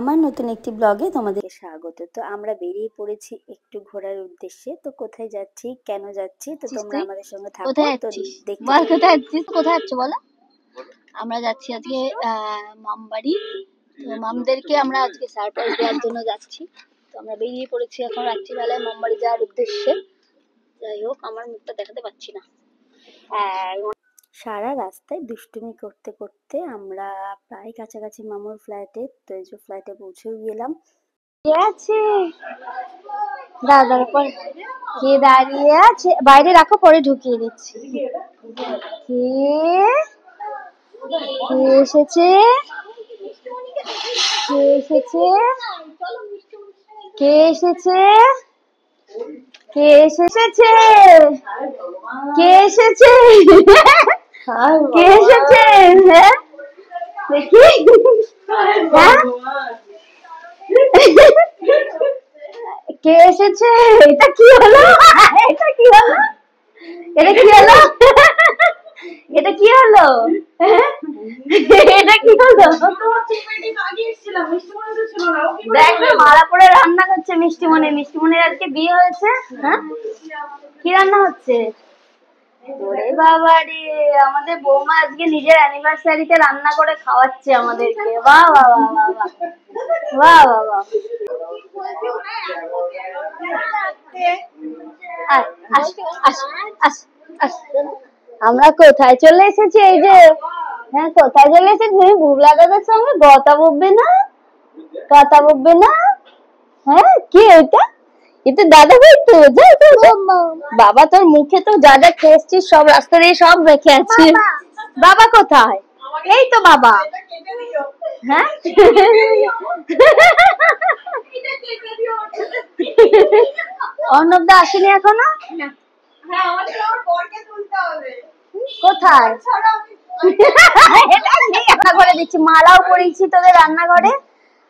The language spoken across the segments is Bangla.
আমার নতুন একটি ব্লগে তোমাদের স্বাগত। তো আমরা বেরিয়ে পড়েছি একটু ঘোরার উদ্দেশ্যে। তো কোথায় যাচ্ছি, কেন যাচ্ছি, তো তোমরা আমাদের সঙ্গে থাকো। তো দেখতে বল কোথায় যাচ্ছিস, কোথায় যাচ্ছ বলো। আমরা যাচ্ছি আজকে মামবাড়ি। তো মামদেরকে আমরা আজকে সারপ্রাইজ দেওয়ার জন্য যাচ্ছি। তো আমরা বেরিয়ে পড়েছি এখন রাত্রিবেলায় মামবাড়ি যাওয়ার উদ্দেশ্যে। যাই হোক, আমার মুখটা দেখাতে পাচ্ছি না। সারা রাস্তায় দুষ্টুমি করতে করতে আমরা প্রায় কাছাকাছি মামুর ফ্ল্যাটে। তো এই যে ফ্ল্যাটে পৌঁছেও গেলাম। আছে দাদার পর কে দাঁড়িয়ে আছে, বাইরে রাখো, পরে ঢুকিয়ে দিচ্ছি। কে কে এসেছে, কে এসেছে, কে এসেছে, কে এসেছে, কে এসেছে, কে এসেছে, হ্যাঁ দেখি, হ্যাঁ কে এসেছে, এটা কি হলো, এটা কি হলো, এটা কি হলো, এটা কি হলো, এটা কি হলো, দেখ মালা পরে রান্না করছে মিষ্টিমণি। মিষ্টিমণির আজকে বিয়ে হয়েছে। হ্যাঁ, কি রান্না হচ্ছে? ওরে বাবা রে, আমাদের বৌমা আজকে নিজের অ্যানিভার্সারিতে রান্না করে খাওয়াচ্ছে আমাদেরকে। বাহ বাহ বাহ বাহ বাহ বাহ বাহ। আমরা কোথায় চলে এসেছি, এই যে, হ্যাঁ কোথায় চলে এসেছি, বুবলা দাদার সঙ্গে কথা বলবে না, কথা বলবে না। হ্যাঁ, কি ওইটা, এটা দাদা ভাই তো। বাবা তোর মুখে তো যা যা খেয়েছিস সব রাস্তা দিয়ে সব রেখে আছি। বাবা কোথায়? এই তো বাবা। হ্যাঁ, অর্ণবদা আসেনি এখনো। কোথায়? রান্নাঘরে দিচ্ছি, মালাও পরিয়েছি তোদের রান্নাঘরে,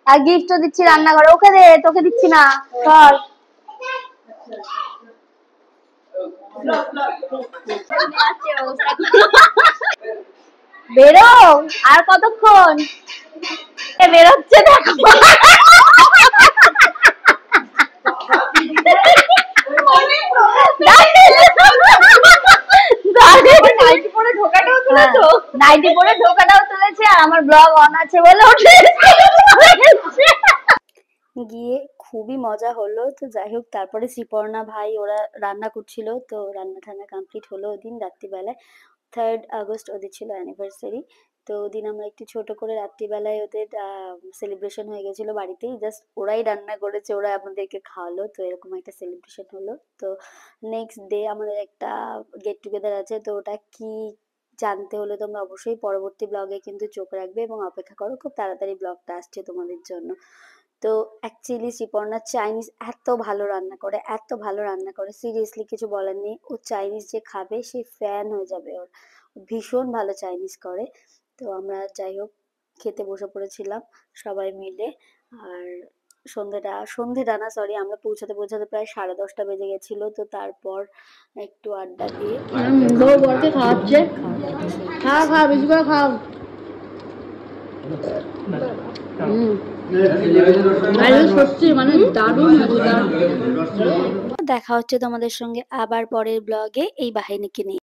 আর গিফটও দিচ্ছি রান্নাঘরে। ওকে দে, তোকে দিচ্ছি না, চল। বেরো, আর কতক্ষণ বেরোচ্ছে দেখো। নাইটি পরে ঢোকাটাও তুলেছে, আর আমার ব্লগ অন আছে বলে গিয়ে খুবই মজা হলো। তো যাই হোক, তারপরে শ্রীপর্ণা ভাই ওরা রান্না করছিল। তো রান্না ঠান্না কমপ্লিট হলো ওদিন রাত্রিবেলায়। 3rd আগস্ট ওদের ছিল অ্যানিভার্সারি। তো ওদিন আমরা একটু ছোট করে রাত্রিবেলায় ওদের সেলিব্রেশন হয়ে গেছিলো বাড়িতেই। জাস্ট ওরাই রান্না করেছে, ওরা আমাদেরকে খাওয়ালো। তো এরকম একটা সেলিব্রেশন হলো। তো নেক্সট ডে আমাদের একটা গেট টুগেদার আছে। তো ওটা কি জানতে হলে তোমরা অবশ্যই পরবর্তী ব্লগে কিন্তু চোখ রাখবে এবং অপেক্ষা করো, খুব তাড়াতাড়ি ব্লগটা আসছে তোমাদের জন্য। তো অ্যাকচুয়ালি শ্রীপর্ণা চাইনিজ এত ভালো রান্না করে, এত ভালো রান্না করে, সিরিয়াসলি কিছু বলার নেই। ও চাইনিজ যে খাবে সে ফ্যান হয়ে যাবে ওর। ভীষণ ভালো চাইনিজ করে। তো আমরা যাই হোক খেতে বসে পড়েছিলাম সবাই মিলে। আর সন্ধেটা না, সরি, আমরা পৌঁছাতে প্রায় 10:30 বেজে গেছিল। তো তারপর একটু আড্ডা দিয়ে বরকে খাওয়াচ্ছে। খা বেশি করে খাও। দেখা হচ্ছে তোমাদের সঙ্গে আবার পরের ব্লগে এই বাহিনীকে নিয়ে।